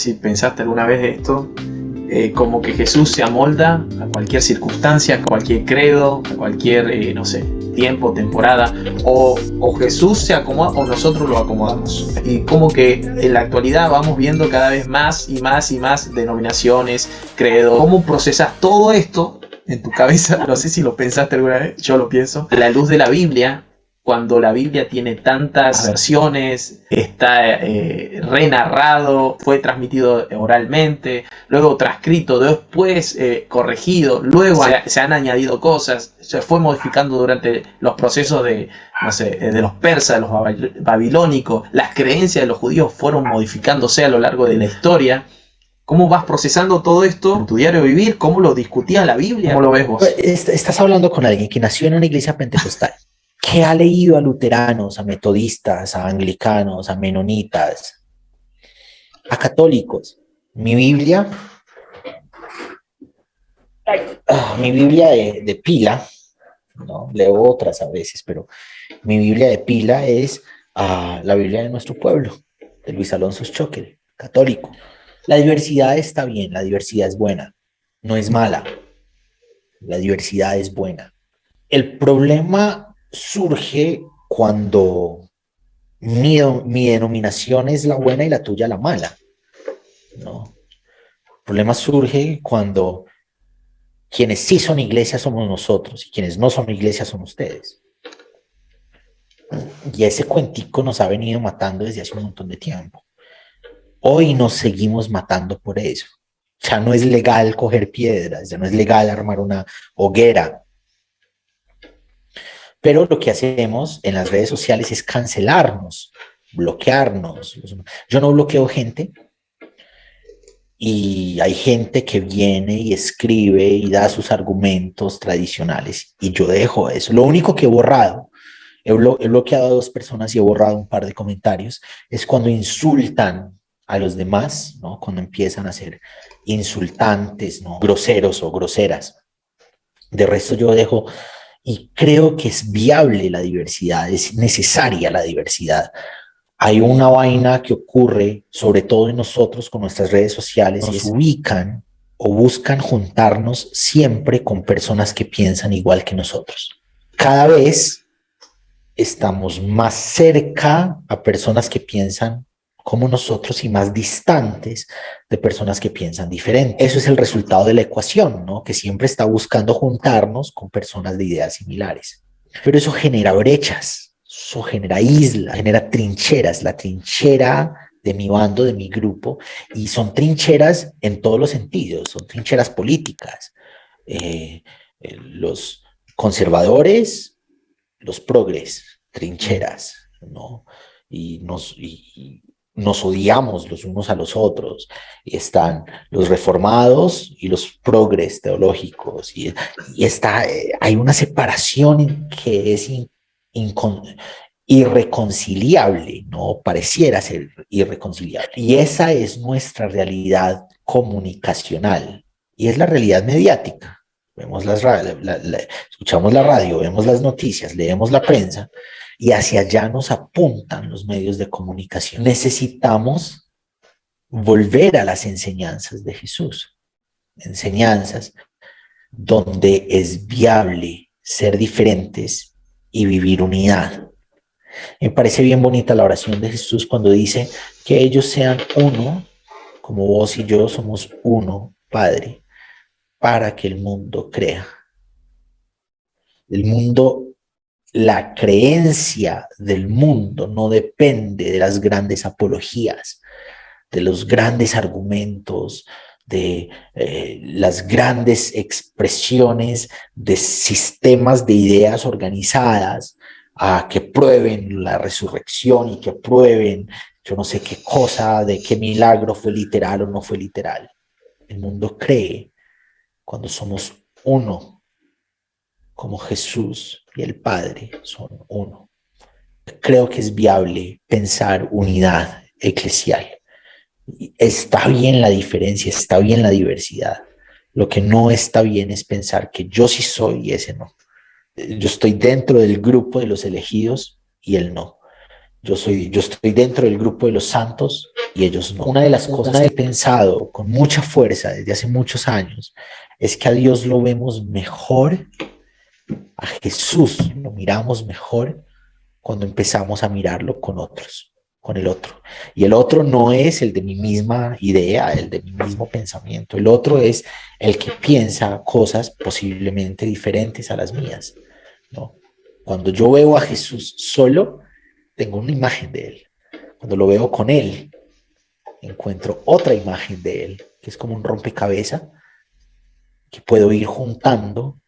si pensaste alguna vez esto, como que Jesús se amolda a cualquier circunstancia, a cualquier credo, a cualquier, no sé, tiempo, temporada, o Jesús se acomoda o nosotros lo acomodamos. Y como que en la actualidad vamos viendo cada vez más y más y más denominaciones, credos. ¿Cómo procesas todo esto en tu cabeza? No sé si lo pensaste alguna vez, yo lo pienso. A la luz de la Biblia, cuando la Biblia tiene tantas versiones, está renarrado, fue transmitido oralmente, luego transcrito, después corregido, luego se han añadido cosas, se fue modificando durante los procesos de, no sé, de los persas, de los babilónicos, las creencias de los judíos fueron modificándose a lo largo de la historia. ¿Cómo vas procesando todo esto en tu diario vivir? ¿Cómo lo discutías la Biblia? ¿Cómo lo ves vos? Estás hablando con alguien que nació en una iglesia pentecostal, que ha leído a luteranos, a metodistas, a anglicanos, a menonitas, a católicos. Mi Biblia de pila, ¿no? Leo otras a veces, pero mi Biblia de pila es la Biblia de nuestro pueblo, de Luis Alonso Schockel, católico. La diversidad está bien, la diversidad es buena, no es mala. La diversidad es buena. El problema surge cuando mi denominación es la buena y la tuya la mala, ¿no? El problema surge cuando quienes sí son iglesia somos nosotros y quienes no son iglesia son ustedes. Y ese cuentico nos ha venido matando desde hace un montón de tiempo. Hoy nos seguimos matando por eso. Ya no es legal coger piedras, ya no es legal armar una hoguera. Pero lo que hacemos en las redes sociales es cancelarnos, bloquearnos. Yo no bloqueo gente y hay gente que viene y escribe y da sus argumentos tradicionales y yo dejo eso. Lo único que he borrado, he bloqueado a 2 personas y he borrado un par de comentarios, es cuando insultan a los demás, ¿no? Cuando empiezan a ser insultantes, ¿no? Groseros o groseras. De resto yo dejo. Y creo que es viable la diversidad, es necesaria la diversidad. Hay una vaina que ocurre, sobre todo en nosotros con nuestras redes sociales, nos ubican o buscan juntarnos siempre con personas que piensan igual que nosotros. Cada vez estamos más cerca a personas que piensan como nosotros y más distantes de personas que piensan diferente. Eso es el resultado de la ecuación, ¿no? Que siempre está buscando juntarnos con personas de ideas similares. Pero eso genera brechas, eso genera islas, genera trincheras, la trinchera de mi bando, de mi grupo, y son trincheras en todos los sentidos, son trincheras políticas. Los conservadores, los progres, trincheras, ¿no? Y nos odiamos los unos a los otros. Y están los reformados y los progres teológicos. Y hay una separación que es irreconciliable, ¿no? Pareciera ser irreconciliable. Y esa es nuestra realidad comunicacional. Y es la realidad mediática. Vemos escuchamos la radio, vemos las noticias, leemos la prensa y hacia allá nos apuntan los medios de comunicación. Necesitamos volver a las enseñanzas de Jesús, enseñanzas donde es viable ser diferentes y vivir unidad. Me parece bien bonita la oración de Jesús cuando dice que ellos sean uno, como vos y yo somos uno, Padre, para que el mundo crea. El mundo, la creencia del mundo no depende de las grandes apologías, de los grandes argumentos, de las grandes expresiones de sistemas de ideas organizadas que prueben la resurrección y que prueben yo no sé qué cosa, de qué milagro fue literal o no fue literal. El mundo cree cuando somos uno, como Jesús y el Padre son uno. Creo que es viable pensar unidad eclesial. Está bien la diferencia, está bien la diversidad. Lo que no está bien es pensar que yo sí soy y ese no. Yo estoy dentro del grupo de los elegidos y él no. yo estoy dentro del grupo de los santos y ellos no. Una de las cosas que he pensado con mucha fuerza desde hace muchos años es que a Dios lo vemos mejor, a Jesús lo miramos mejor cuando empezamos a mirarlo con otros, con el otro. Y el otro no es el de mi misma idea, el de mi mismo pensamiento. El otro es el que piensa cosas posiblemente diferentes a las mías, ¿no? Cuando yo veo a Jesús solo, tengo una imagen de él. Cuando lo veo con él, encuentro otra imagen de él, que es como un rompecabezas que puedo ir juntando,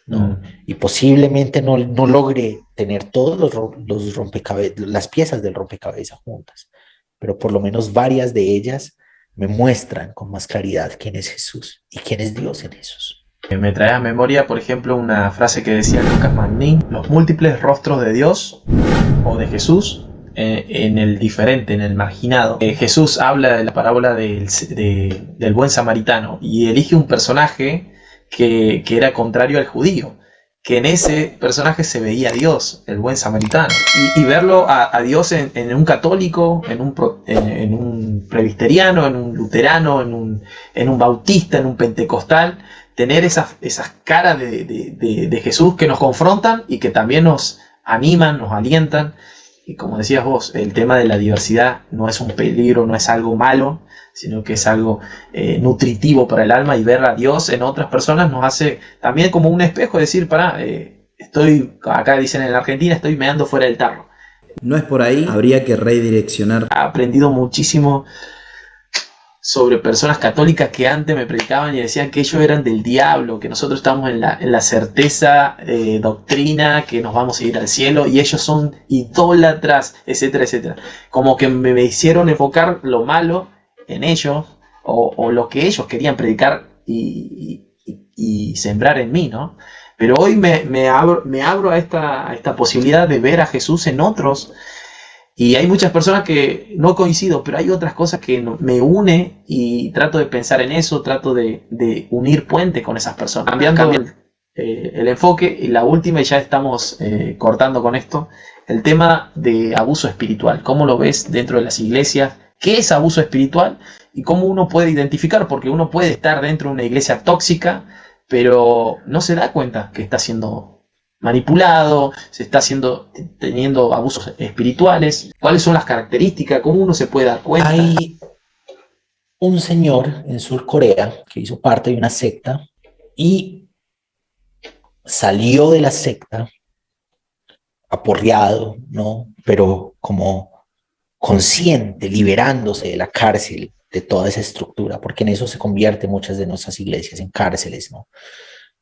¿no? Y posiblemente no logre tener todos los rompecabezas, las piezas del rompecabezas juntas, pero por lo menos varias de ellas me muestran con más claridad quién es Jesús y quién es Dios en Jesús. Me trae a memoria, por ejemplo, una frase que decía Lucas Magnin: los múltiples rostros de Dios o de Jesús en el diferente, en el marginado. Jesús habla de la parábola del buen samaritano y elige un personaje que era contrario al judío, que en ese personaje se veía a Dios, el buen samaritano, y verlo a Dios en un católico, en un presbiteriano, en un luterano, en un bautista, en un pentecostal, tener esas caras de Jesús que nos confrontan y que también nos animan, nos alientan. Y como decías vos, el tema de la diversidad no es un peligro, no es algo malo, sino que es algo nutritivo para el alma, y ver a Dios en otras personas nos hace también como un espejo, decir, estoy, acá dicen en la Argentina, estoy meando fuera del tarro. No es por ahí, habría que redireccionar. He aprendido muchísimo sobre personas católicas que antes me predicaban y decían que ellos eran del diablo, que nosotros estamos en la certeza doctrina, que nos vamos a ir al cielo, y ellos son idólatras, etcétera, etcétera. Como que me hicieron enfocar lo malo en ellos, o lo que ellos querían predicar y sembrar en mí, ¿no? Pero hoy me abro a esta posibilidad de ver a Jesús en otros. Y hay muchas personas que no coincido, pero hay otras cosas que me une y trato de pensar en eso, trato de unir puente con esas personas. Cambiando el enfoque, y la última, y ya estamos cortando con esto, el tema de abuso espiritual. ¿Cómo lo ves dentro de las iglesias? ¿Qué es abuso espiritual? Y cómo uno puede identificar, porque uno puede estar dentro de una iglesia tóxica, pero no se da cuenta que está siendo manipulado, se está teniendo abusos espirituales. ¿Cuáles son las características? ¿Cómo uno se puede dar cuenta? Hay un señor en Sur Corea que hizo parte de una secta y salió de la secta aporreado, ¿no? Pero como consciente, liberándose de la cárcel, de toda esa estructura, porque en eso se convierte muchas de nuestras iglesias, en cárceles, ¿no?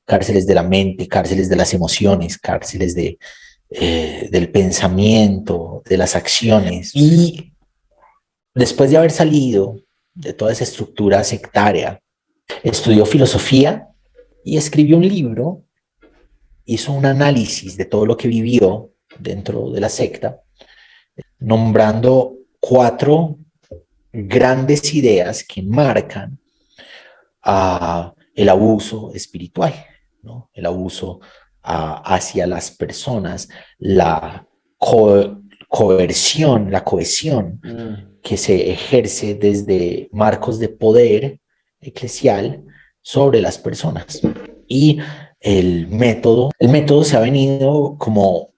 Cárceles de la mente, cárceles de las emociones, cárceles del pensamiento, de las acciones. Y después de haber salido de toda esa estructura sectaria, estudió filosofía y escribió un libro, hizo un análisis de todo lo que vivió dentro de la secta, nombrando 4 grandes ideas que marcan el abuso espiritual, ¿no? El abuso hacia las personas, la coerción, la cohesión que se ejerce desde marcos de poder eclesial sobre las personas. Y el método se ha venido como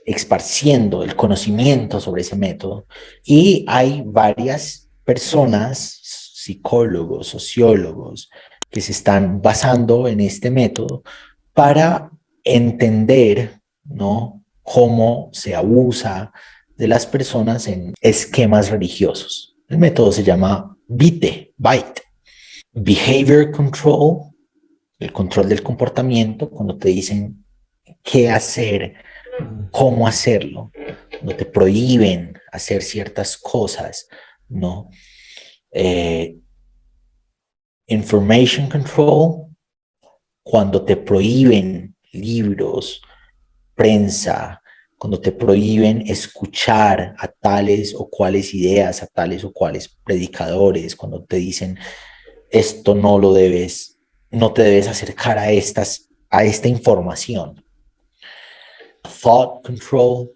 esparciendo el conocimiento sobre ese método, y hay varias personas, psicólogos, sociólogos, que se están basando en este método para entender, ¿no?, cómo se abusa de las personas en esquemas religiosos. El método se llama BITE, Behavior Control, el control del comportamiento, cuando te dicen qué hacer, cómo hacerlo, no te prohíben hacer ciertas cosas, ¿no? Information Control, cuando te prohíben libros, prensa, cuando te prohíben escuchar a tales o cuales ideas, a tales o cuales predicadores, cuando te dicen esto no te debes acercar a esta información. Thought Control,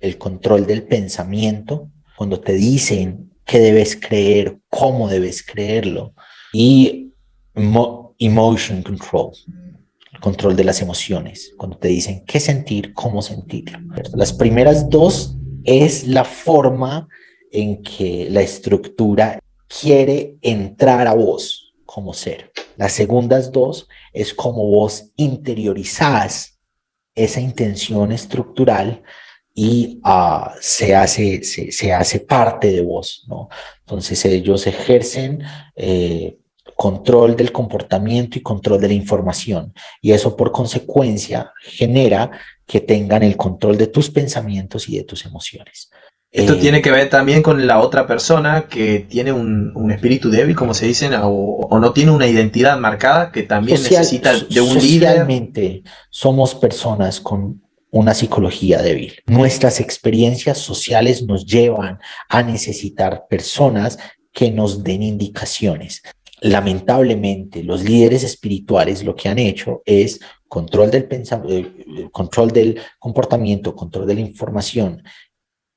el control del pensamiento, cuando te dicen qué debes creer, cómo debes creerlo, y emotion control, el control de las emociones, cuando te dicen qué sentir, cómo sentirlo. Las primeras dos es la forma en que la estructura quiere entrar a vos como ser. Las segundas dos es como vos interiorizás esa intención estructural y se hace parte de vos, ¿no? Entonces ellos ejercen control del comportamiento y control de la información, y eso por consecuencia genera que tengan el control de tus pensamientos y de tus emociones. Esto tiene que ver también con la otra persona que tiene un espíritu débil, como se dicen, o no tiene una identidad marcada, que también necesita de un líder. Socialmente somos personas con una psicología débil. Nuestras experiencias sociales nos llevan a necesitar personas que nos den indicaciones. Lamentablemente, los líderes espirituales lo que han hecho es control del control del comportamiento, control de la información,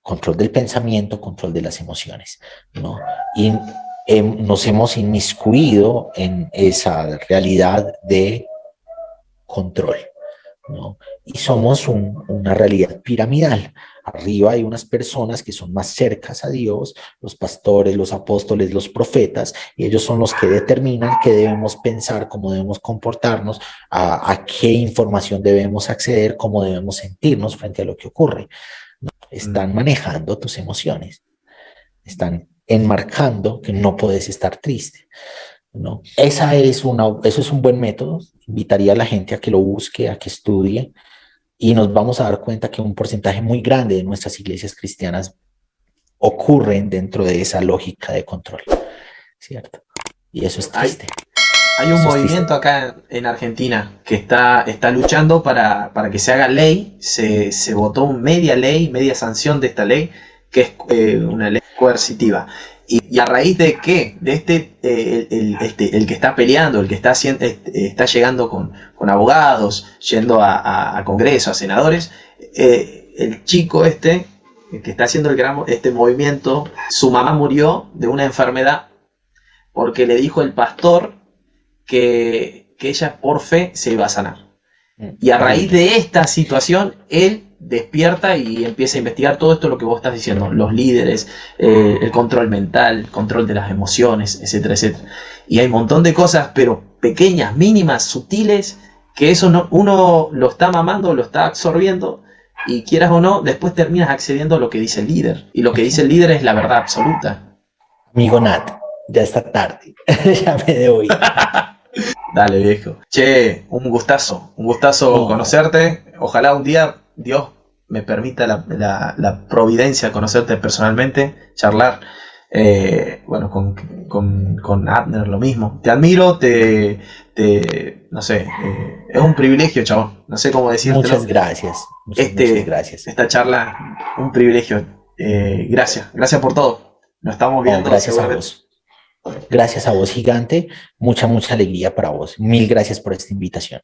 control del pensamiento, control de las emociones, ¿no? Y nos hemos inmiscuido en esa realidad de control, ¿no? Y somos una realidad piramidal. Arriba hay unas personas que son más cercas a Dios, los pastores, los apóstoles, los profetas, y ellos son los que determinan qué debemos pensar, cómo debemos comportarnos, a qué información debemos acceder, cómo debemos sentirnos frente a lo que ocurre. Están manejando tus emociones, están enmarcando que no puedes estar triste, ¿no? Eso es un buen método. Invitaría a la gente a que lo busque, a que estudie, y nos vamos a dar cuenta que un porcentaje muy grande de nuestras iglesias cristianas ocurren dentro de esa lógica de control, ¿cierto? Y eso es triste. Hay un movimiento acá en Argentina que está luchando para que se haga ley. Se votó media sanción de esta ley, que es una ley coercitiva. Y a raíz de qué, de el que está peleando, el que está llegando con abogados, yendo a Congreso, a senadores, el chico el que está haciendo este movimiento, su mamá murió de una enfermedad porque le dijo el pastor que ella por fe se iba a sanar. Y a raíz de esta situación, él despierta y empieza a investigar todo esto, lo que vos estás diciendo, los líderes, el control mental, el control de las emociones, etcétera, etcétera. Y hay un montón de cosas, pero pequeñas, mínimas, sutiles, que eso uno lo está mamando, lo está absorbiendo, y quieras o no, después terminas accediendo a lo que dice el líder. Y lo que dice el líder es la verdad absoluta. Amigo Nat, ya está tarde, ya me debo ir. Dale, viejo. Che, un gustazo conocerte. Ojalá un día Dios me permita la providencia de conocerte personalmente, charlar. Bueno, con Abner lo mismo. Te admiro, no sé, es un privilegio, chabón. No sé cómo decírtelo. Muchas gracias. Muchas gracias. Esta charla, un privilegio. Gracias por todo. Nos estamos viendo. Gracias a vos. Gracias a vos, gigante. Mucha alegría para vos. Mil gracias por esta invitación.